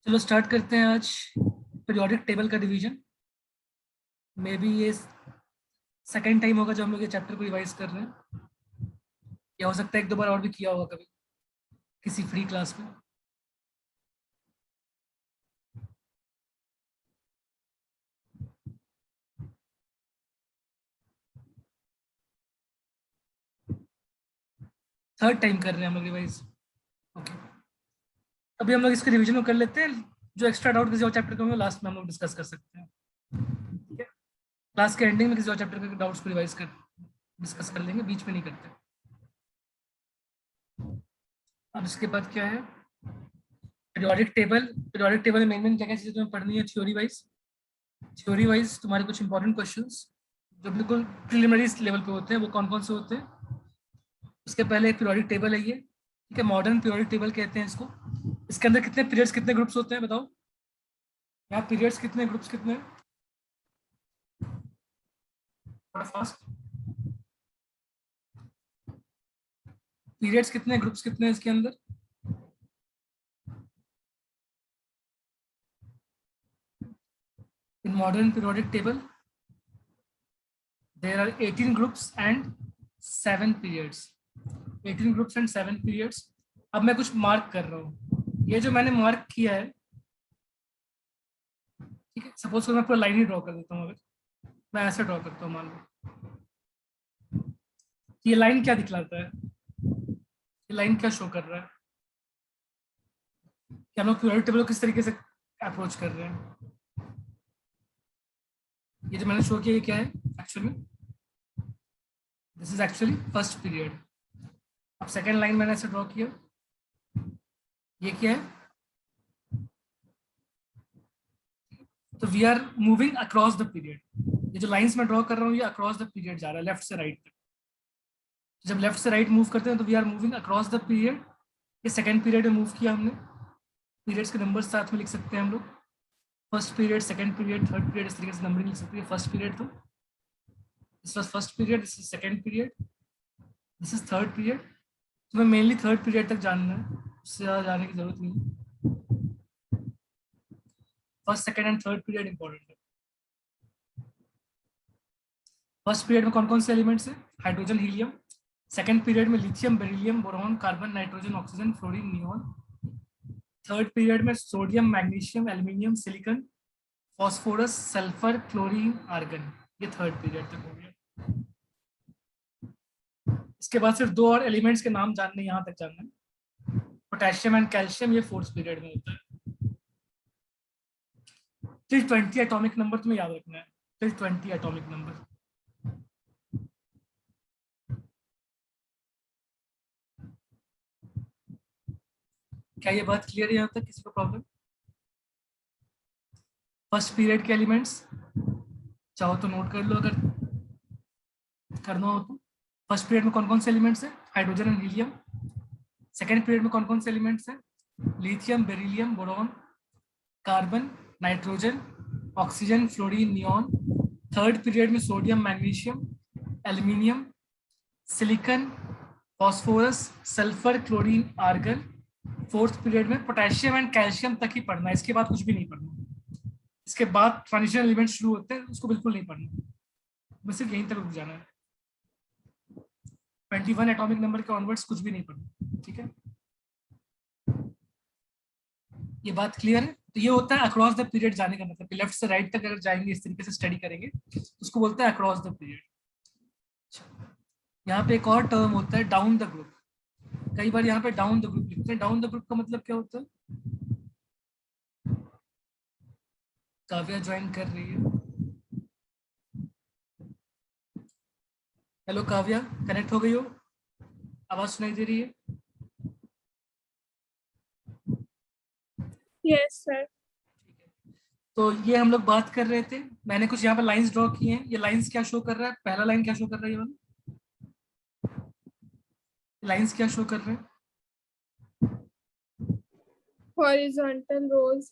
चलो स्टार्ट करते हैं आज पीरियोडिक टेबल का रिवीजन। मे बी ये सेकेंड टाइम होगा जब हम लोग ये चैप्टर को रिवाइज कर रहे हैं, या हो सकता है एक दो बार और भी किया होगा कभी किसी फ्री क्लास में। थर्ड टाइम कर रहे हैं हम लोग रिवाइज। ओके, अभी हम लोग इसके रिवीजन को कर लेते हैं। जो एक्स्ट्रा डाउट किसी और चैप्टर का होगा लास्ट में हम लोग डिस्कस कर सकते हैं। ठीक है, क्लास के एंडिंग में किसी और चैप्टर के डाउट्स को रिवाइज कर डिस्कस कर लेंगे, बीच में नहीं करते। अब इसके बाद क्या है, पीरियोडिक टेबल। पीरियोडिक टेबल में मेन क्या क्या चीज़ें तुम्हें पढ़नी है थ्योरी वाइज। थ्योरी वाइज तुम्हारे कुछ इंपॉर्टेंट क्वेश्चंस जो बिल्कुल प्रिलिमिनरी लेवल पे होते हैं वो कौन कौन से होते हैं। उसके पहले एक पीरियोडिक टेबल है ये, ठीक है, मॉडर्न पीरियोडिक टेबल कहते हैं इसको। इसके अंदर कितने पीरियड्स कितने ग्रुप्स होते हैं बताओ। यहाँ पीरियड्स कितने ग्रुप्स कितने हैं? थोड़ा फास्ट। पीरियड्स कितने ग्रुप्स कितने हैं इसके अंदर? In modern periodic table there are 18 groups and 7 periods. 18 groups and 7 periods. अब मैं कुछ मार्क कर रहा हूँ, ये जो मैंने मार्क किया है, ठीक है, सपोज मैं पूरा लाइन ही ड्रॉ कर देता हूँ। अगर मैं ऐसे ड्रॉ करता हूँ, मान लो ये लाइन क्या दिखलाता है, ये लाइन क्या शो कर रहा है कि हम लोग पीरियोडिक टेबल को किस तरीके से अप्रोच कर रहे हैं। ये जो मैंने शो किया ये क्या है actually, this is actually first period. अब सेकेंड लाइन मैंने ऐसे ड्रॉ किया, ये क्या है, तो we are moving across the period. ये जो लाइंस मैं ड्रॉ कर रहा हूँ ये अक्रॉस द पीरियड जा रहा है, लेफ्ट से राइट तक। जब लेफ्ट से राइट मूव करते हैं तो we are moving across the period. ये सेकेंड पीरियड में मूव किया हमने। पीरियड्स के नंबर साथ में लिख सकते हैं हम लोग, first period, second period, third period, इस तरीके से नंबरिंग लिख सकते हैं। फर्स्ट पीरियड तो this was first period, this is second period, this is third period. तुम्हें मेनली थर्ड पीरियड तक जानना है, उससे ज़्यादा जाने की जरूरत नहीं है। First second and third period important है। फर्स्ट पीरियड में कौन कौन से एलिमेंट्स हैं? Hydrogen, helium. सेकंड पीरियड में lithium, beryllium, boron, carbon, nitrogen, oxygen, fluorine, neon. Third period में sodium, magnesium, aluminium, silicon, phosphorus, sulphur, chlorine, argon. ये third period तक हो गया। इसके बाद सिर्फ दो और एलिमेंट्स के नाम जानने, यहाँ तक जानना है, पोटेशियम एंड कैल्शियम। ये फोर्थ पीरियड में होता है। टिल 20 एटॉमिक नंबर तुम्हें याद रखना है, टिल 20 एटॉमिक नंबर। क्या ये बात क्लियर है यहाँ तक? किसी को प्रॉब्लम? फर्स्ट पीरियड के एलिमेंट्स चाहो तो नोट कर लो अगर करना हो तो। फर्स्ट पीरियड में कौन कौन से एलिमेंट्स हैं? Hydrogen and helium. Second period में कौन कौन से एलिमेंट्स हैं? Lithium, beryllium, boron, carbon, nitrogen, oxygen, fluorine, neon. Third period में sodium, magnesium, aluminium, silicon, phosphorus, sulphur, chlorine, argon. Fourth period में पोटेशियम एंड कैल्शियम तक ही पढ़ना है, इसके बाद कुछ भी नहीं पढ़ना। इसके बाद ट्रांजिशन एलिमेंट शुरू होते हैं, उसको बिल्कुल नहीं पढ़ना, बस सिर्फ यहीं तक रुक जाना है। 21 एटॉमिक नंबर के ऑनवर्ड्स कुछ भी नहीं पढ़ना, ठीक है। ये बात क्लियर है? तो ये होता है अक्रॉस द पीरियड जाने का मतलब, लेफ्ट से राइट तक अगर जाएंगे इस तरीके से स्टडी करेंगे तो उसको बोलते हैं अक्रॉस द पीरियड। यहाँ पे एक और टर्म होता है डाउन द ग्रुप। कई बार यहाँ पे डाउन द ग्रुप लिखते हैं। डाउन द ग्रुप का मतलब क्या होता है? काव्या ज्वाइन कर रही है। हेलो काव्या, कनेक्ट हो गई हो? आवाज सुनाई दे रही है? Yes sir. तो ये हम लोग बात कर रहे थे, मैंने कुछ यहाँ पे लाइंस ड्रॉ किए हैं। ये लाइंस क्या शो कर रहा है? पहला लाइन क्या शो कर रहा है? ये वाला लाइंस क्या शो कर रहे हैं? हॉरिजॉन्टल रोज।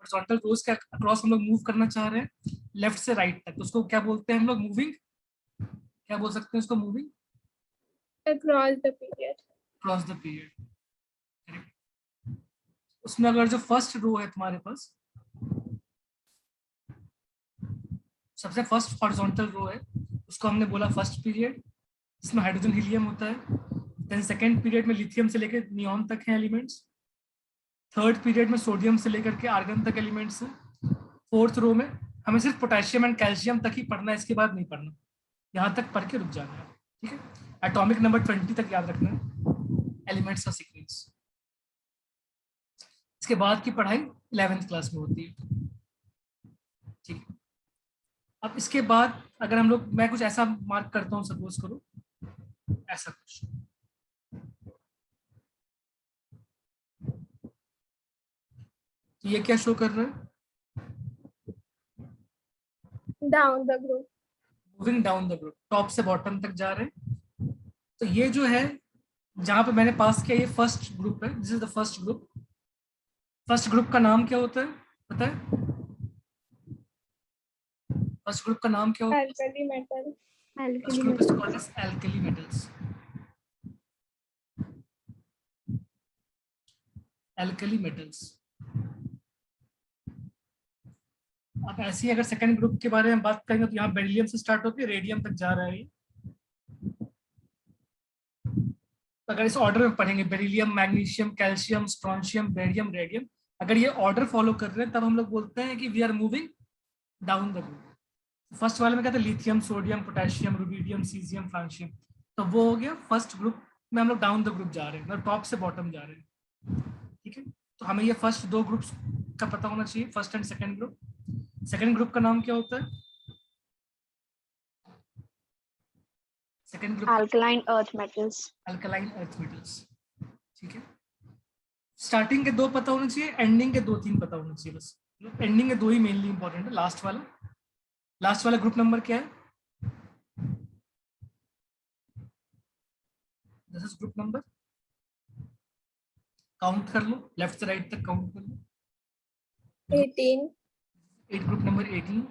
हॉरिजॉन्टल रोज के अक्रॉस हम लोग मूव करना चाह रहे हैं लेफ्ट से राइट तक, तो उसको क्या बोलते हैं हम लोग? मूविंग। क्या बोल सकते हैं उसको? Moving across the period. Cross the period. उसमें अगर जो फर्स्ट रो है तुम्हारे पास, सबसे फर्स्ट हॉरिजॉन्टल रो है, उसको हमने बोला फर्स्ट पीरियड, इसमें हाइड्रोजन हीलियम होता है। देन सेकेंड पीरियड में लिथियम से लेकर नियॉन तक हैं एलिमेंट्स। थर्ड पीरियड में सोडियम से लेकर के आर्गन तक एलिमेंट्स हैं। फोर्थ रो में हमें सिर्फ पोटेशियम एंड कैल्शियम तक ही पढ़ना है, इसके बाद नहीं पढ़ना, यहाँ तक पढ़ के रुक जाना है, ठीक है। एटॉमिक नंबर 20 तक याद रखना है एलिमेंट्स का सीक्वेंस। इसके बाद की पढ़ाई 11th क्लास में होती है, ठीक है। अब इसके बाद अगर हम लोग, मैं कुछ ऐसा मार्क करता हूँ, सपोज करो ऐसा कुछ, तो ये क्या शो कर रहा है? Down the group. Moving down the group, top से बॉटम तक जा रहे हैं। तो ये जो है जहां पे मैंने पास किया, ये फर्स्ट ग्रुप है, this is the first group. First group का नाम क्या होता है पता है? फर्स्ट ग्रुप का नाम क्या होता है? Alkali metal. First group is called as alkali metals. Alkali metals. अब ऐसे ही अगर सेकंड ग्रुप के बारे में बात करेंगे तो यहाँ बेरिलियम से स्टार्ट होकर रेडियम तक जा रहा है ये। तो अगर इस ऑर्डर में पढ़ेंगे, beryllium, magnesium, calcium, strontium, barium, radium, अगर ये ऑर्डर फॉलो कर रहे हैं तब हम लोग बोलते हैं कि we are moving down the group. First वाले में क्या था? Lithium, sodium, potassium, rubidium, caesium, francium. तो वो हो गया फर्स्ट ग्रुप में, हम लोग डाउन द ग्रुप जा रहे हैं, मतलब टॉप से बॉटम जा रहे हैं, ठीक है। तो हमें ये फर्स्ट दो ग्रुप्स का पता होना चाहिए, first and second group. Second group का नाम क्या होता है? Second group Alkaline earth metals. Alkaline earth metals, ठीक है। स्टार्टिंग के दो पता होना चाहिए, एंडिंग के 2-3 पता होना चाहिए बस। एंडिंग के दो ही मेनली इंपॉर्टेंट है। लास्ट वाला ग्रुप नंबर क्या है? This is group number, count कर लो, लेफ्ट से राइट तक काउंट कर लो। 18. Group number 18।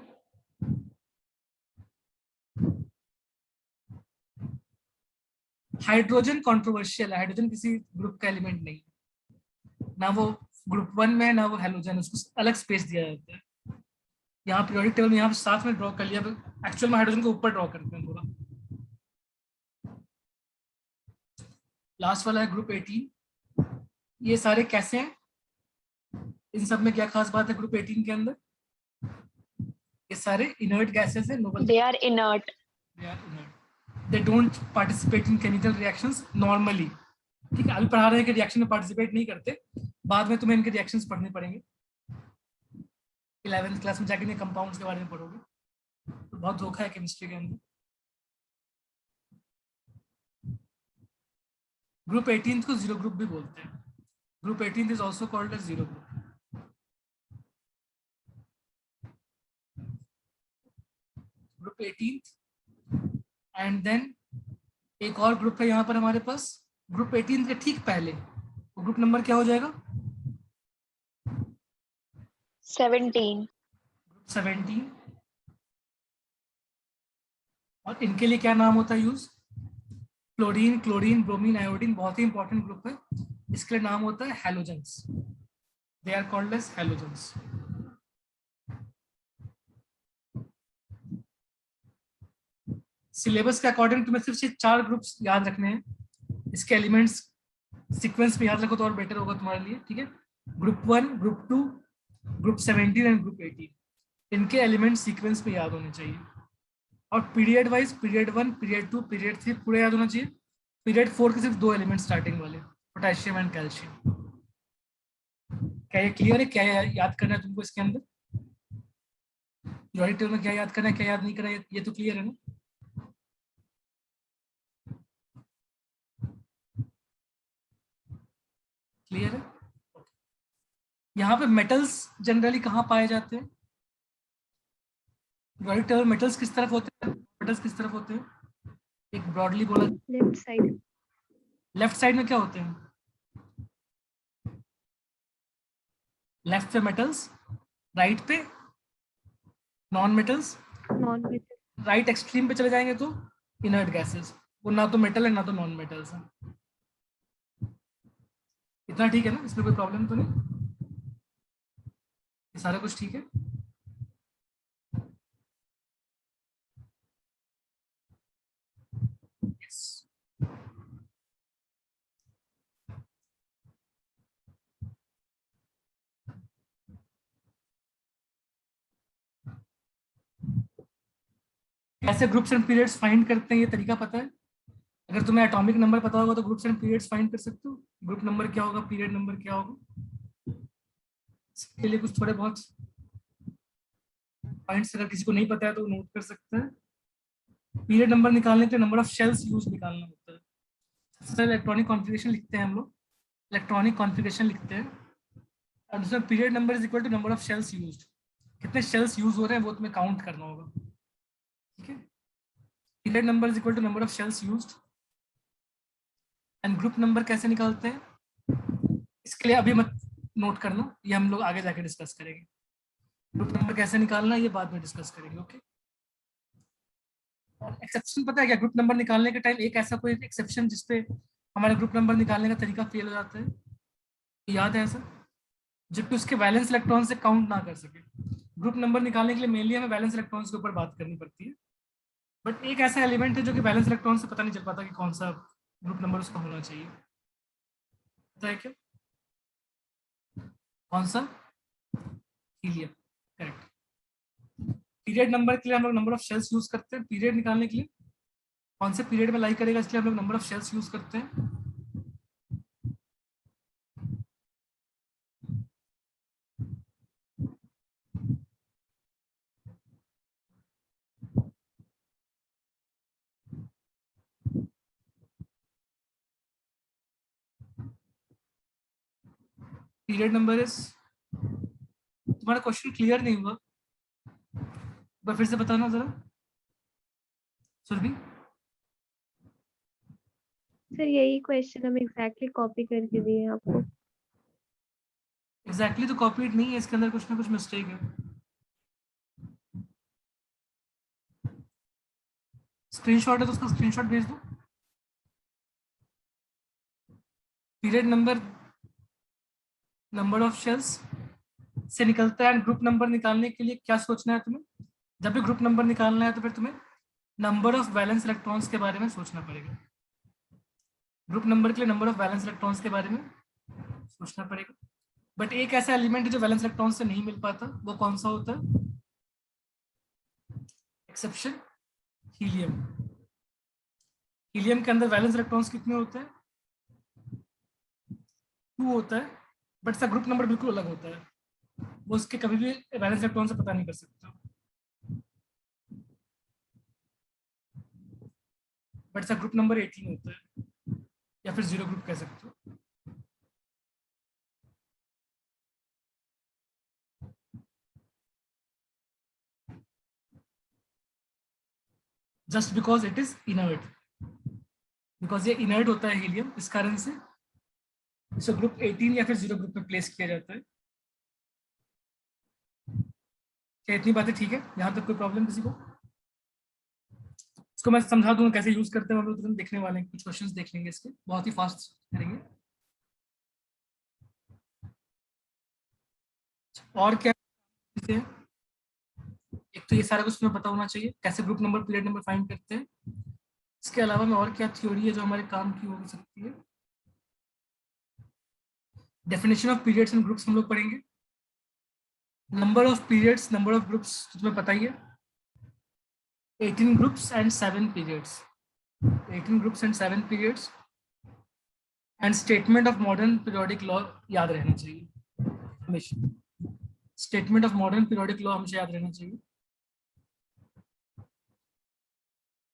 हाइड्रोजन कंट्रोवर्शियल है, हाइड्रोजन किसी ग्रुप का एलिमेंट नहीं है, ना वो ग्रुप 1 में ना वो हेलोजन, उसको अलग स्पेस दिया जाता है। यहाँ पीरियोडिक टेबल में यहाँ साथ में ड्रॉ कर लिया, एक्चुअल में हाइड्रोजन को ऊपर ड्रॉ करते हैं थोड़ा। लास्ट वाला है ग्रुप 18। ये सारे कैसे हैं? इन सब में क्या खास बात है ग्रुप 18 के अंदर? ये सारे इनर्ट गैसेस है, Nobel. They are inert. They don't participate in chemical reactions normally, ठीक है। अभी पढ़ा रहे हैं कि रिएक्शन में पार्टिसिपेट नहीं करते, बाद में तुम्हें इनके रिएक्शंस पढ़ने पड़ेंगे 11th क्लास में जाके, नहीं कंपाउंड्स के बारे में पढ़ोगे, तो बहुत धोखा है केमिस्ट्री के अंदर। ग्रुप 18 को जीरो ग्रुप भी बोलते हैं। Group 18 is also called as zero group. Group 18 and then एक और ग्रुप है यहाँ पर हमारे पास, ग्रुप 18 के ठीक पहले, वो ग्रुप नंबर क्या हो जाएगा? 17. ग्रुप 17। और इनके लिए क्या नाम होता है use? Chlorine, chlorine, bromine, iodine, बहुत ही इंपॉर्टेंट ग्रुप है, इसके लिए नाम होता है halogens. They are called as halogens. Syllabus के अकॉर्डिंग तुम्हें सिर्फ ये 4 ग्रुप्स याद रखने हैं, इसके एलिमेंट्स सीक्वेंस में याद रखो तो और बेटर होगा तुम्हारे लिए, ठीक है। Group 1, group 2, group 17 and group 18, इनके एलिमेंट्स सीक्वेंस में याद होने चाहिए। और period wise, period 1, period 2, period 3 पूरे याद होना चाहिए। पीरियड 4 के सिर्फ 2 एलिमेंट स्टार्टिंग वाले, पोटेशियम एंड कैल्शियम। क्या ये क्लियर है? क्या याद करना है तुमको इसके अंदर? पीरियोडिक टेबल में क्या याद करना है, क्या याद नहीं करना है, ये तो क्लियर है ना? क्लियर है? यहाँ पे मेटल्स जनरली कहाँ पाए जाते हैं? पीरियोडिक टेबल मेटल्स किस तरफ होते हैं? मेटल्स किस तरफ होते हैं? एक ब्रॉडली बोला, Left side. लेफ्ट साइड में क्या होते हैं? लेफ्ट पे मेटल्स, राइट पे non metals. Non-metal. Right extreme पे चले जाएंगे तो इनर्ट गैसेस, वो ना तो मेटल है ना तो नॉन मेटल्स है। इतना ठीक है ना? इसमें कोई प्रॉब्लम तो नहीं? ये सारा कुछ ठीक है? Yes. कैसे ग्रुप्स एंड पीरियड्स फाइंड करते हैं ये तरीका पता है? अगर तुम्हें एटॉमिक नंबर पता होगा तो ग्रुप्स एंड पीरियड्स फाइंड कर सकते हो। ग्रुप नंबर क्या होगा, पीरियड नंबर क्या होगा। इसके लिए कुछ थोड़े बहुत पॉइंट्स अगर किसी को नहीं पता है तो नोट कर सकते हैं। पीरियड नंबर निकालने के लिए नंबर ऑफ शेल्स यूज निकालना होता है। सबसे इलेक्ट्रॉनिक कॉन्फ़िगरेशन लिखते हैं हम लोग, इलेक्ट्रॉनिक कॉन्फ़िगरेशन लिखते हैं और दूसरा period number is equal to number of shells used. कितने शेल्स यूज हो रहे हैं वो तुम्हें काउंट करना होगा, ठीक है। Period number is equal to number of shells used. And group number कैसे निकालते हैं इसके लिए अभी मत नोट करना, ये हम लोग आगे जाके डिस्कस करेंगे। ग्रुप नंबर कैसे निकालना ये बाद में डिस्कस करेंगे, ओके। एक्सेप्शन पता है क्या? ग्रुप नंबर निकालने के टाइम एक ऐसा कोई एक्सेप्शन जिसपे हमारा ग्रुप नंबर निकालने का तरीका फेल हो जाता है, याद है ऐसा? जबकि उसके वैलेंस इलेक्ट्रॉन से काउंट ना कर सके। ग्रुप नंबर निकालने के लिए मेनली हमें वैलेंस इलेक्ट्रॉन्स के ऊपर बात करनी पड़ती है, बट एक ऐसा एलिमेंट है जो कि वैलेंस इलेक्ट्रॉन से पता नहीं चल पाता कि कौन सा ग्रुप नंबर उसका होना चाहिए, पता है क्या? कौन सा? Helium, correct. पीरियड नंबर के लिए हम लोग नंबर ऑफ शेल्स यूज करते हैं। पीरियड निकालने के लिए कौन से पीरियड में लाई करेगा इसलिए हम लोग नंबर ऑफ शेल्स यूज करते हैं। पीरियड नंबर इज, तुम्हारा क्वेश्चन क्लियर नहीं हुआ, एक बार फिर से बताना जरा सुरभि। सर यही क्वेश्चन हम एग्जैक्टली कॉपी करके दिए हैं आपको। एग्जैक्टली तो कॉपीड नहीं है, इसके अंदर कुछ ना कुछ मिस्टेक है। स्क्रीनशॉट है तो उसका स्क्रीनशॉट भेज दो। Period number number of shells से निकलता है। एंड ग्रुप नंबर निकालने के लिए क्या सोचना है तुम्हें? जब भी ग्रुप नंबर निकालना है तो फिर तुम्हें नंबर ऑफ वैलेंस इलेक्ट्रॉन्स के बारे में सोचना पड़ेगा। ग्रुप नंबर के लिए नंबर ऑफ वैलेंस इलेक्ट्रॉन्स के बारे में सोचना पड़ेगा। बट एक ऐसा एलिमेंट है जो वैलेंस इलेक्ट्रॉन से नहीं मिल पाता, वो कौन सा होता है? Exception, helium. हीलियम के अंदर वैलेंस इलेक्ट्रॉन्स कितने होते हैं? 2 होता है, बट इसका ग्रुप नंबर बिल्कुल अलग होता है, वो उसके कभी भी वैलेंस इलेक्ट्रॉन से पता नहीं कर सकता, बट इसका ग्रुप नंबर 18 होता है, या फिर 0 ग्रुप कह सकते हो। Just because it is inert, because ये इनर्ट होता है हीलियम, इस कारण से इसे ग्रुप 18 या फिर 0 ग्रुप में प्लेस किया जाता है। क्या इतनी बातें ठीक है? यहाँ तक कोई प्रॉब्लम किसी को? इसको मैं समझा दूं कैसे यूज करते हैं, हम लोग तुरंत देखने वाले हैं, कुछ क्वेश्चंस देख लेंगे इसके, बहुत ही फास्ट करेंगे। और क्या है? एक तो ये सारा कुछ तुम्हें पता होना चाहिए, कैसे group number period number find करते हैं। इसके अलावा में और क्या थ्योरी है जो हमारे काम की हो सकती है? Definition of periods and groups हम लोग पढ़ेंगे। Number of periods, number of groups तुम्हें पता ही है, 18 groups and 7 periods, 18 groups and 7 periods. And statement of modern periodic law याद रहना चाहिए हमेशा। Statement of modern periodic law हमेशा याद रहना चाहिए,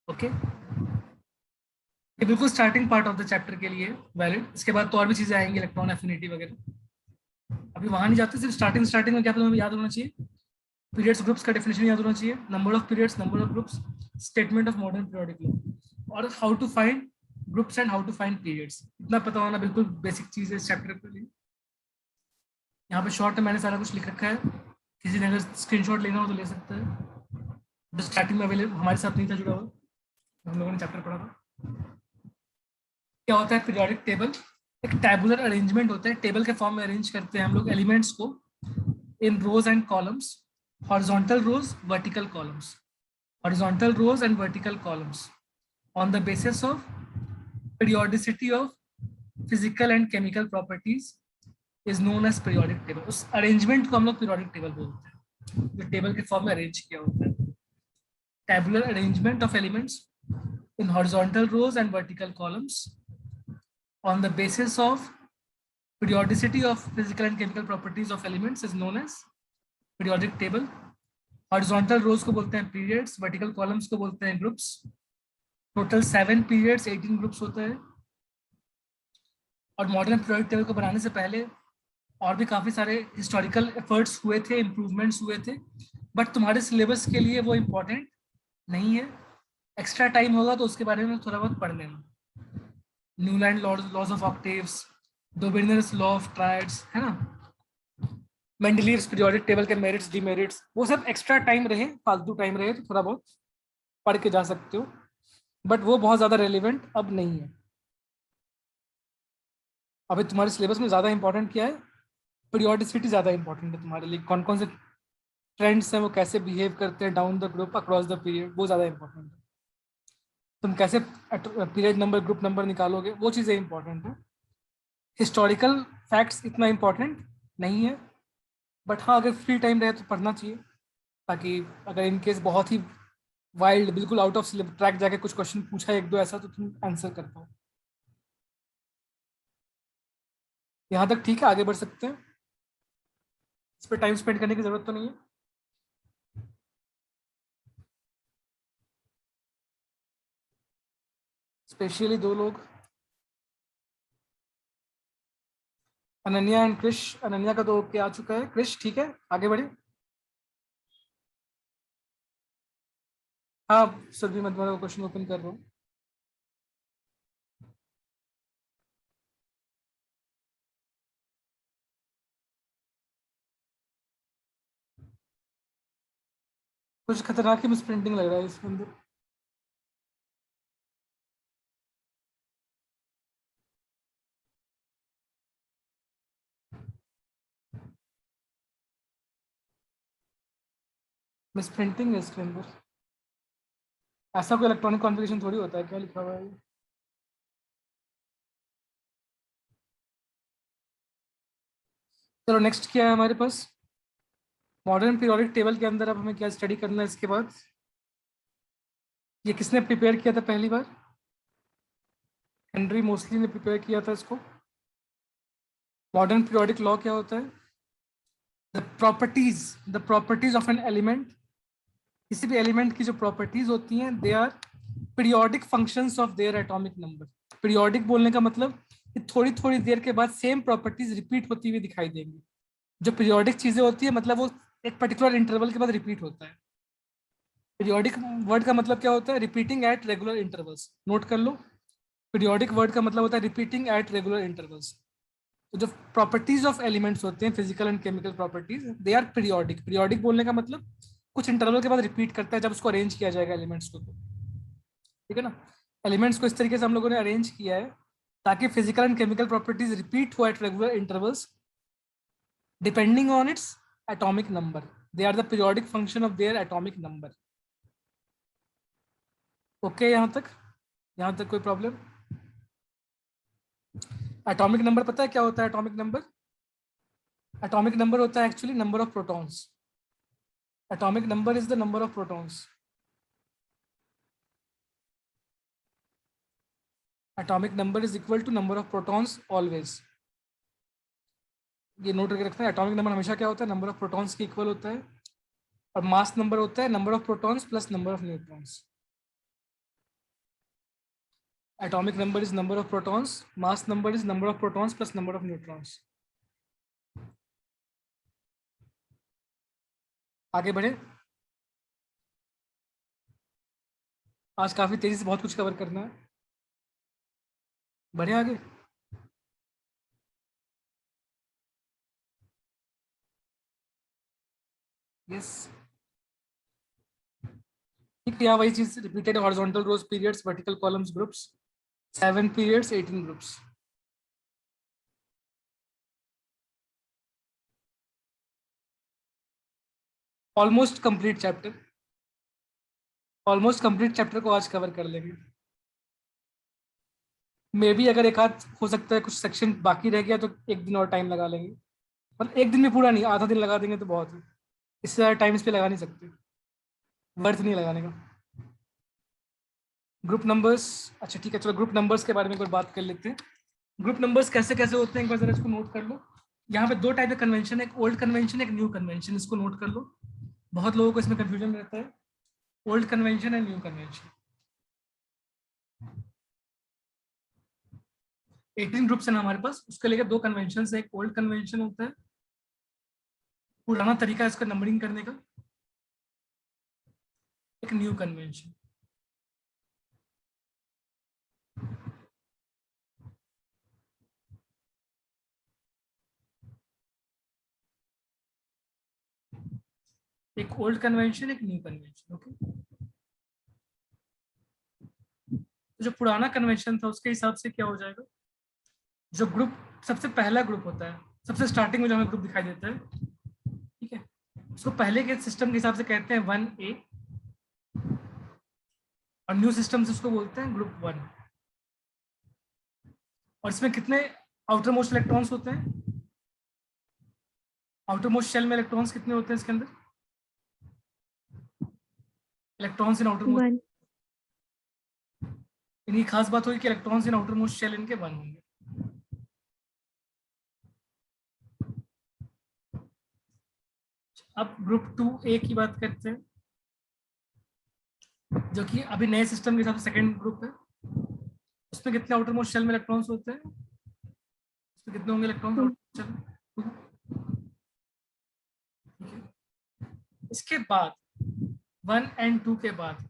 ओके। ये बिल्कुल starting part of the chapter के लिए वैलिड, इसके बाद तो और भी चीजें आएंगी, इलेक्ट्रॉन एफिनिटी वगैरह, अभी वहां नहीं जाते। सिर्फ स्टार्टिंग में क्या तुम्हें याद होना चाहिए? पीरियड्स ग्रुप्स का डेफिनेशन याद होना चाहिए, number of periods, number of groups, statement of modern periodic law, और how to find groups and how to find periods. इतना पता होना बिल्कुल बेसिक चीज है इस चैप्टर के लिए। यहाँ पे शॉर्ट में मैंने सारा कुछ लिख रखा है, किसी ने अगर स्क्रीनशॉट लेना हो तो ले सकता है। जो स्टार्टिंग में अवेलेबल हमारे साथ नहीं था जुड़ा हुआ, हम लोगों ने चैप्टर पढ़ा था। क्या होता है पीरियोडिक टेबल? एक टैबुलर अरेंजमेंट होता है, टेबल के फॉर्म में अरेंज करते हैं हम लोग एलिमेंट्स को in rows and columns, horizontal rows, vertical columns, horizontal rows and vertical columns on the basis of periodicity of physical and chemical properties is known as periodic table. उस arrangement को हम लोग periodic table बोलते हैं, जो table के form में arrange किया होता है. Tabular arrangement of elements in horizontal rows and vertical columns on the basis of periodicity of physical and chemical properties of elements is known as periodic table. Horizontal rows को बोलते हैं periods, vertical columns को बोलते हैं groups. Total 7 periods, 18 groups होता है. और modern periodic table को बनाने से पहले और भी काफी सारे हिस्टोरिकल एफर्ट्स हुए थे, इम्प्रूवमेंट्स हुए थे, बट तुम्हारे सिलेबस के लिए वो इम्पोर्टेंट नहीं है. एक्स्ट्रा टाइम होगा तो उसके बारे में थोड़ा बहुत पढ़ लेना. Newland laws of octaves, Dobereiner's law of triads, है ना, मेंडलीव्स पीरियोडिक टेबल के मेरिट्स डिमेरिट्स, वो सब एक्स्ट्रा टाइम रहे, फालतू टाइम रहे तो थोड़ा बहुत पढ़ के जा सकते हो, बट वो बहुत ज्यादा रेलिवेंट अब नहीं है. अभी तुम्हारे सिलेबस में ज्यादा इंपॉर्टेंट क्या है? पीरियोडिसिटी ज्यादा इंपॉर्टेंट है तुम्हारे लिए. कौन कौन से ट्रेंड्स हैं, वो कैसे बिहेव करते हैं down the group across the period, वो ज्यादा इंपॉर्टेंट है. तुम कैसे पीरियड नंबर ग्रुप नंबर निकालोगे, वो चीजें इंपॉर्टेंट है. हिस्टोरिकल फैक्ट्स इतना इंपॉर्टेंट नहीं है, बट हाँ अगर फ्री टाइम रहे तो पढ़ना चाहिए, ताकि अगर इन केस बहुत ही वाइल्ड, बिल्कुल आउट ऑफ ट्रैक जाके कुछ क्वेश्चन पूछा एक दो ऐसा, तो तुम आंसर कर पाओ. यहाँ तक ठीक है, आगे बढ़ सकते हैं. इस पर टाइम स्पेंड करने की जरूरत तो नहीं है. स्पेशली दो लोग, अनन्या एंड क्रिश. अनन्या का तो ओके आ चुका है. क्रिश ठीक है, आगे बढ़े. हाँ सर, मैं तुम्हारा क्वेश्चन ओपन कर रहा हूँ. कुछ खतरनाक ही मिस प्रिंटिंग लग रहा है इसके अंदर. मिस प्रिंटिंग है इसके अंदर. ऐसा कोई इलेक्ट्रॉनिक कॉन्फ़िगरेशन थोड़ी होता है. क्या लिखा हुआ है? चलो नेक्स्ट क्या है हमारे पास. मॉडर्न पीरियोडिक टेबल के अंदर अब हमें क्या स्टडी करना है इसके बाद. ये किसने प्रिपेयर किया था पहली बार? हेनरी मोस्टली ने प्रिपेयर किया था इसको. मॉडर्न पीरियोडिक लॉ क्या होता है? The properties of an element. किसी भी एलिमेंट की जो प्रॉपर्टीज होती हैं, they are periodic functions of their atomic number. Periodic बोलने का मतलब थोड़ी थोड़ी देर के बाद सेम प्रॉपर्टीज रिपीट होती हुई दिखाई देंगी. जो पीरियोडिक चीजें होती है मतलब वो एक पर्टिकुलर इंटरवल के बाद रिपीट होता है. पीरियोडिक वर्ड का मतलब क्या होता है? Repeating eight regular intervals. Note कर लो, पीरियोडिक वर्ड का मतलब होता है रिपीटिंग एट रेगुलर इंटरवल्स. तो जो प्रॉपर्टीज ऑफ एलिमेंट्स होते हैं, physical and chemical properties, they are periodic. Periodic बोलने का मतलब कुछ इंटरवल के बाद रिपीट करता है जब उसको अरेंज किया जाएगा एलिमेंट्स को. ठीक है ना. एलिमेंट्स को इस तरीके से हम लोगों ने अरेंज किया है ताकि physical and chemical properties repeat हो at regular intervals depending on its atomic number. They are the periodic function of their atomic number. Okay, यहाँ तक कोई प्रॉब्लम? एटॉमिक नंबर पता है क्या होता है? एटॉमिक नंबर, एटॉमिक नंबर होता है actually number of protons. Atomic number is the number of protons. Atomic number is equal to number of protons always. ये नोट करके रखना है. एटॉमिक नंबर हमेशा क्या होता है? नंबर ऑफ प्रोटॉन्स के इक्वल होता है. और मास नंबर होता है number of protons plus number of neutrons. atomic number is number of protons, mass number is number of protons plus number of neutrons. आगे बढ़े. आज काफी तेजी से बहुत कुछ कवर करना है. बढ़े आगे. यस, ठीक है. यहाँ वही चीज repeated. Horizontal rows periods, vertical columns groups, 7 periods, 18 groups. Almost complete chapter को आज कवर कर लेंगे। मे बी अगर एक आध हो सकता है कुछ सेक्शन बाकी रह गया तो एक दिन और टाइम लगा लेंगे, पर एक दिन में पूरा नहीं, आधा दिन लगा देंगे तो बहुत है, इससे ज़्यादा टाइम इस पे लगा नहीं सकते, वर्थ नहीं लगाने का। ग्रुप नंबर्स, अच्छा ठीक है, चलो ग्रुप नंबर्स के बारे में कोई बात कर लेते हैं। ग्रुप नंबर्स कैसे कैसे होते हैं एक बार जरा इसको नोट कर लो। यहाँ पे दो टाइप के कन्वेंशन है, एक ओल्ड कन्वेंशन, एक न्यू कन्वेंशन, इसको नोट कर लो, बहुत लोगों को इसमें कंफ्यूजन रहता है। Old convention and new convention, 18 groups हैं हमारे पास, उसके लेकर दो कन्वेंशन है। एक ओल्ड कन्वेंशन होता है, पुराना तरीका है इसका नंबरिंग करने का, एक न्यू कन्वेंशन। एक ओल्ड कन्वेंशन, एक न्यू कन्वेंशन। ओके, तो जो पुराना कन्वेंशन था उसके हिसाब से क्या हो जाएगा, जो ग्रुप सबसे पहला ग्रुप होता है, सबसे स्टार्टिंग में जो हमें ग्रुप दिखाई देता है, ठीक है, उसको पहले के सिस्टम के हिसाब से कहते हैं 1A, और न्यू सिस्टम से उसको बोलते हैं ग्रुप 1। और इसमें कितने आउटर मोस्ट इलेक्ट्रॉन्स होते हैं, आउटर मोस्ट शेल में इलेक्ट्रॉन्स कितने होते हैं इसके अंदर, इलेक्ट्रॉन्स इन आउटर मोस्ट। 1. इनकी खास बात होगी कि electrons in outermost shell इनके 1 होंगे। अब ग्रुप 2A की बात करते हैं, जो कि अभी नए सिस्टम के हिसाब से सेकंड ग्रुप है। उसमें कितने आउटर मोस्ट शेल में इलेक्ट्रॉन्स होते हैं, उसमें कितने होंगे इलेक्ट्रॉन्स आउटर मोस्ट शेल में, 2। इसके बाद 1 और 2 के बाद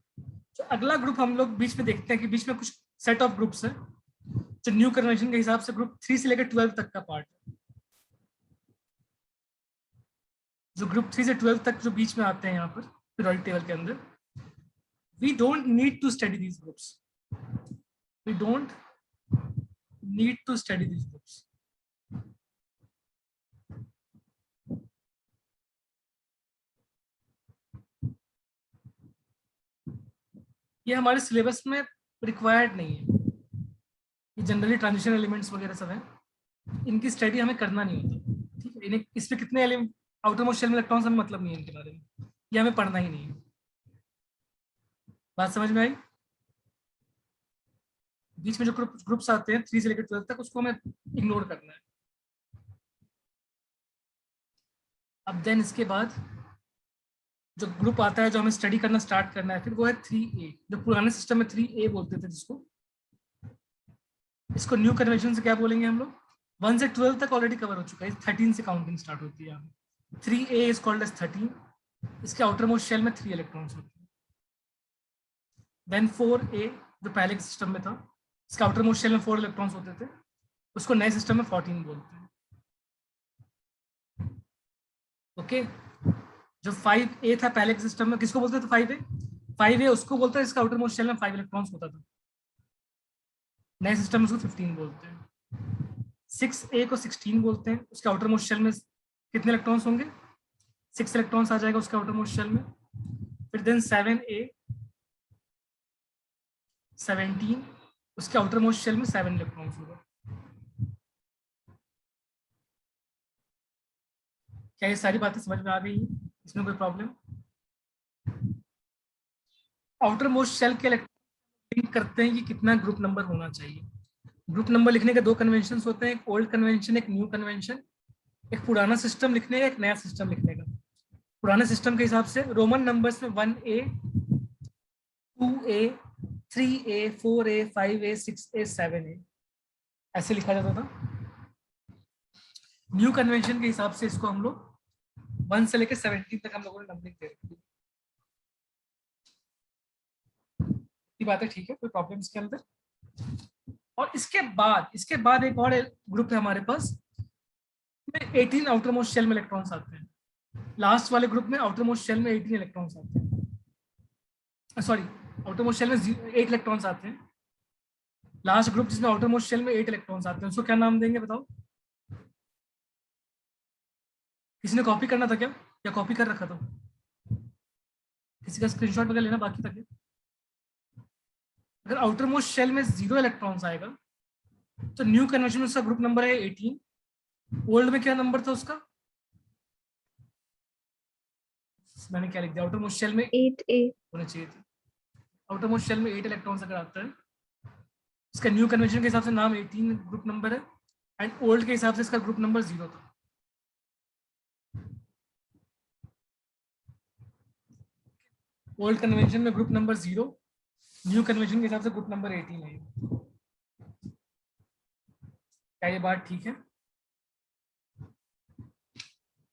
जो अगला ग्रुप हम लोग बीच में देखते हैं कि बीच में कुछ सेट ऑफ ग्रुप्स है, जो न्यू कन्वेंशन के हिसाब से ग्रुप 3 से लेकर 12 तक का पार्ट है। जो ग्रुप 3 से 12 तक जो बीच में आते हैं यहाँ पर पीरियोडिक टेबल के अंदर, we don't need to study these groups, we don't need to study these groups। ये हमारे सिलेबस में रिक्वायर्ड नहीं है, ये जनरली ट्रांजिशन एलिमेंट्स वगैरह सब है, इनकी स्टडी हमें करना नहीं होता, ठीक है। इन्हें इसमें कितने आउटर मोस्ट शेल में इलेक्ट्रॉन्स हमें मतलब नहीं है इनके बारे में, ये हमें पढ़ना ही नहीं है। बात समझ में आई? बीच में जो ग्रुप्स आते हैं 3 से लेकर 12 तक, उसको हमें इग्नोर करना है। अब देन इसके बाद जो ग्रुप आता है जो हमें स्टडी करना स्टार्ट करना है, फिर वो है 3A, जो पुराने सिस्टम में 3A बोलते थे जिसको, इसको न्यू कन्वेंशन से क्या बोलेंगे हम लोग, 1 से 12 तक ऑलरेडी कवर हो चुका है, 13 से काउंटिंग स्टार्ट होती है यहाँ। 3A इज कॉल्ड एज 13, इसके आउटर मोस्ट शेल में 3 इलेक्ट्रॉन्स होते हैं। देन 4A जो पहले के सिस्टम में था, इसके आउटर मोस्ट शेल में 4 इलेक्ट्रॉन्स होते थे, उसको नए सिस्टम में 14 बोलते हैं। ओके, जो 5A था पहले के सिस्टम में, किसको बोलते थे 5A उसको बोलते हैं इसका आउटर मोस्ट शेल में 5 इलेक्ट्रॉन्स होता था, नए सिस्टम में उसको 15 बोलते हैं। 6A को 16 बोलते हैं, उसके आउटर मोस्ट शेल में कितने इलेक्ट्रॉन्स होंगे, 6 इलेक्ट्रॉन्स आ जाएगा उसके आउटर मोस्ट शेल में। फिर देन 7A 17, उसके आउटर मोस्ट शेल में 7 इलेक्ट्रॉन्स होगा। क्या ये सारी बातें समझ में आ गई, इसमें कोई प्रॉब्लम? आउटर मोस्ट शेल के इलेक्ट्रॉन करते हैं कि कितना ग्रुप नंबर होना चाहिए। ग्रुप नंबर लिखने के दो कन्वेंशन होते हैं, एक ओल्ड कन्वेंशन, एक न्यू कन्वेंशन। एक पुराना सिस्टम लिखने का, एक नया सिस्टम लिखने का। पुराने सिस्टम के हिसाब से रोमन नंबर्स में 1A 2A 3A 4A 5A 6A 7A ऐसे लिखा जाता था। न्यू कन्वेंशन के हिसाब से इसको हम लोग 1 से लेकर 17 तक हम लोगों ने नंबरिंग दे रखी है। बात है, ठीक है, कोई प्रॉब्लम इसके अंदर? और इसके बाद एक और ग्रुप है हमारे पास, 18 आउटर मोस्ट शेल में इलेक्ट्रॉन्स आते हैं। लास्ट वाले ग्रुप में आउटर मोस्ट शेल में 18 इलेक्ट्रॉन्स आते हैं, सॉरी आउटर मोस्ट शेल में 8 इलेक्ट्रॉन्स आते हैं। लास्ट ग्रुप जिसमें आउटर मोस्ट शेल में 8 इलेक्ट्रॉन्स आते हैं, उसको क्या नाम देंगे बताओ? किसी ने कॉपी करना था क्या, या कॉपी कर रखा था? किसी का स्क्रीनशॉट वगैरह लेना बाकी तक है। अगर आउटर मोस्ट शेल में 0 इलेक्ट्रॉन्स आएगा तो न्यू कन्वेंशन में उसका ग्रुप नंबर है 18। ओल्ड में क्या नंबर था उसका, मैंने क्या लिख दिया, आउटर मोस्ट शेल में 8A. होना चाहिए था। आउटर मोस्ट शेल में 8 इलेक्ट्रॉन्स अगर आता है, इसका न्यू कन्वेंशन के हिसाब से नाम 18 ग्रुप नंबर है, एंड ओल्ड के हिसाब से इसका ग्रुप नंबर 0 था। ओल्ड कन्वेंशन में ग्रुप नंबर 0, न्यू कन्वेंशन के हिसाब से ग्रुप नंबर 18 है। क्या ये बात ठीक है?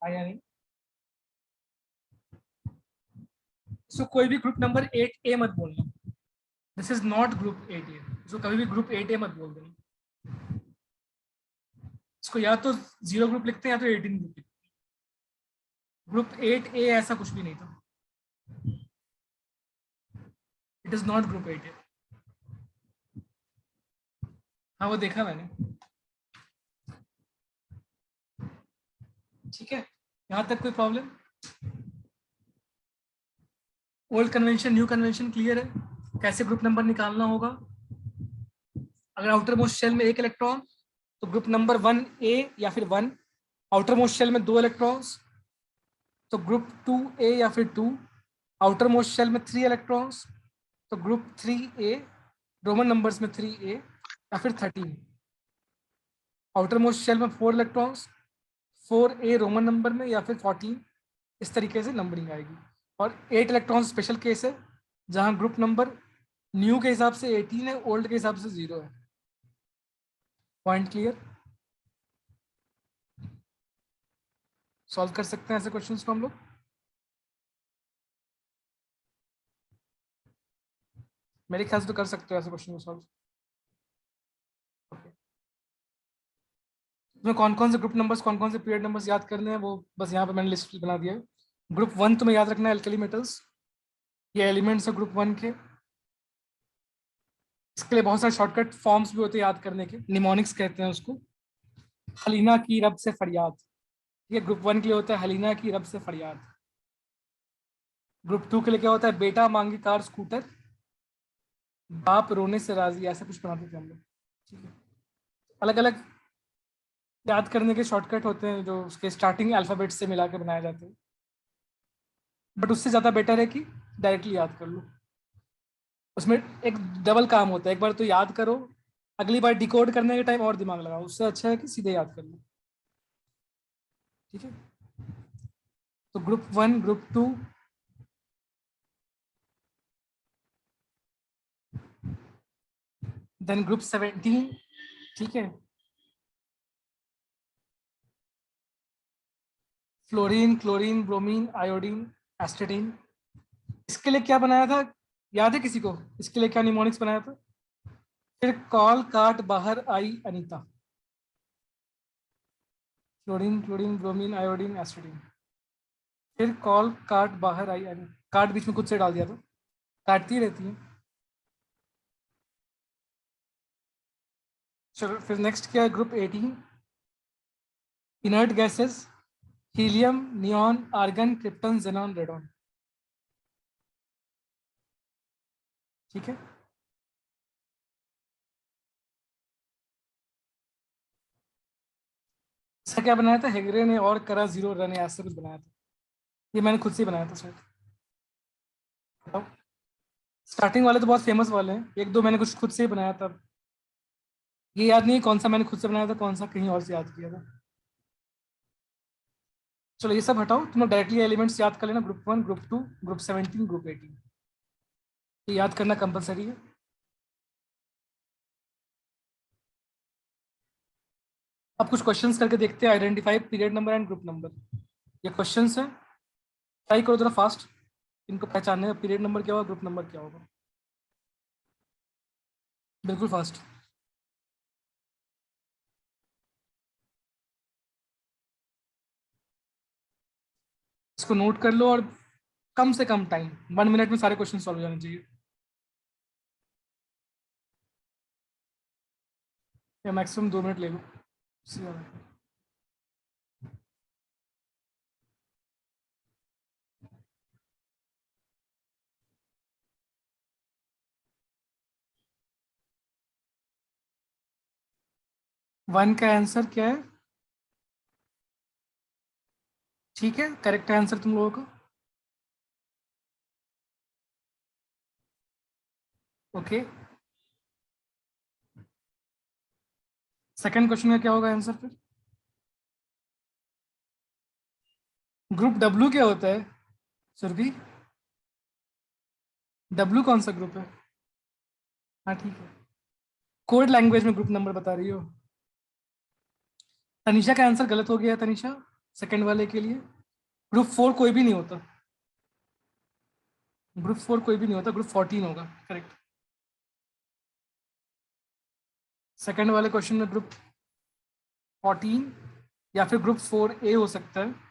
आया नहीं? सो कोई भी ग्रुप नंबर 8A मत बोलना, this is not group 8A। सो कभी भी ग्रुप 8A मत बोल देना, इसको या तो 0 ग्रुप लिखते हैं या तो 18 ग्रुप लिखते हैं। ग्रुप 8A ऐसा कुछ भी नहीं था, it is not group 8A। हाँ वो देखा मैंने, ठीक है, यहाँ तक कोई problem? Old convention new convention clear है, कैसे ग्रुप नंबर निकालना होगा। अगर आउटर मोस्ट शेल में 1 इलेक्ट्रॉन तो ग्रुप नंबर 1A या फिर 1, आउटर मोस्ट शेल में 2 इलेक्ट्रॉन्स तो ग्रुप 2A या फिर 2, आउटर मोस्ट शेल में 3 इलेक्ट्रॉन्स तो ग्रुप 3A, रोमन नंबर्स में 3A या फिर 13। आउटर मोस्ट शेल में 4 इलेक्ट्रॉन्स, 4A रोमन नंबर में या फिर 14, इस तरीके से नंबरिंग आएगी। और 8 इलेक्ट्रॉन स्पेशल केस है जहां ग्रुप नंबर न्यू के हिसाब से 18 है, ओल्ड के हिसाब से 0 है। Point clear? सॉल्व कर सकते हैं ऐसे क्वेश्चंस को हम लोग। मेरे ख्याल से तो कर सकते हो ऐसे क्वेश्चन को सॉल्व। तुम्हें कौन कौन से ग्रुप नंबर्स, कौन कौन से पीरियड नंबर्स याद करने हैं वो बस यहाँ पे मैंने लिस्ट बना दिया है। ग्रुप 1 तुम्हें याद रखना है, एल्कली मेटल्स, ये एलिमेंट्स है ग्रुप 1 के। इसके लिए बहुत सारे शॉर्टकट फॉर्म्स भी होते हैं याद करने के, निमोनिक्स कहते हैं उसको। हलीना की रब से फरियाद, ये ग्रुप 1 के लिए होता है, हलीना की रब से फरियाद। ग्रुप 2 के लिए क्या होता है, बेटा मांगी कार स्कूटर, बाप रोने से राजी, ऐसा कुछ बनाते थे हम लोग। ठीक है, अलग अलग याद करने के शॉर्टकट होते हैं जो उसके स्टार्टिंग अल्फाबेट से मिला के बनाए जाते हैं, बट उससे ज़्यादा बेटर है कि डायरेक्टली याद कर लो। उसमें एक डबल काम होता है, एक बार तो याद करो, अगली बार डिकोड करने के टाइम और दिमाग लगाओ, उससे अच्छा है कि सीधे याद कर लो। ठीक है, तो ग्रुप 1, ग्रुप 2, देन ग्रुप 17, ठीक है, फ्लोरीन, क्लोरीन, ब्रोमीन, आयोडीन, एस्टेटीन। इसके लिए क्या बनाया था, याद है किसी को? इसके लिए क्या निमोनिक्स बनाया था? फिर कॉल काट बाहर आई Anita. Chlorine, chlorine, bromine, iodine, astatine. फिर कॉल काट बाहर आई अनीता, काट बीच में खुद से डाल दिया था, काटती रहती है। चलो फिर नेक्स्ट क्या है, group 18, inert gases, helium, neon, argon, krypton, xenon, radon. ठीक है, इसका क्या बनाया था, हेगरे ने और करा जीरो रन, ऐसे कुछ बनाया था, ये मैंने खुद से ही बनाया था शायद। बताओ, स्टार्टिंग वाले तो बहुत फेमस वाले हैं, एक दो मैंने कुछ खुद से ही बनाया था, ये याद नहीं कौन सा मैंने खुद से बनाया था, कौन सा कहीं और से याद किया था। चलो ये सब हटाओ, तुम लोग डायरेक्टली एलिमेंट्स याद कर लेना, ग्रुप 1, ग्रुप 2, ग्रुप 17, ग्रुप 18, ये याद करना कंपलसरी है। अब कुछ क्वेश्चंस करके देखते हैं, identify period number and group number. ये क्वेश्चंस है, ट्राई करो जरा फास्ट इनको पहचानने का, पीरियड नंबर क्या होगा, ग्रुप नंबर क्या होगा, बिल्कुल फास्ट। इसको नोट कर लो और कम से कम टाइम 1 मिनट में सारे क्वेश्चन सॉल्व हो जाने चाहिए, या मैक्सिमम 2 मिनट ले लो, इससे ज़्यादा। 1 का आंसर क्या है? ठीक है, करेक्ट आंसर तुम लोगों का। ओके, सेकंड क्वेश्चन का क्या होगा आंसर फिर? ग्रुप डब्ल्यू क्या होता है सुरभि? डब्ल्यू कौन सा ग्रुप है? हाँ ठीक है, कोड लैंग्वेज में ग्रुप नंबर बता रही हो। तनिषा का आंसर गलत हो गया है तनिषा, सेकंड वाले के लिए। ग्रुप 4 कोई भी नहीं होता, ग्रुप 4 कोई भी नहीं होता, ग्रुप 14 होगा करेक्ट। सेकंड वाले क्वेश्चन में ग्रुप 14 या फिर ग्रुप 4A हो सकता है।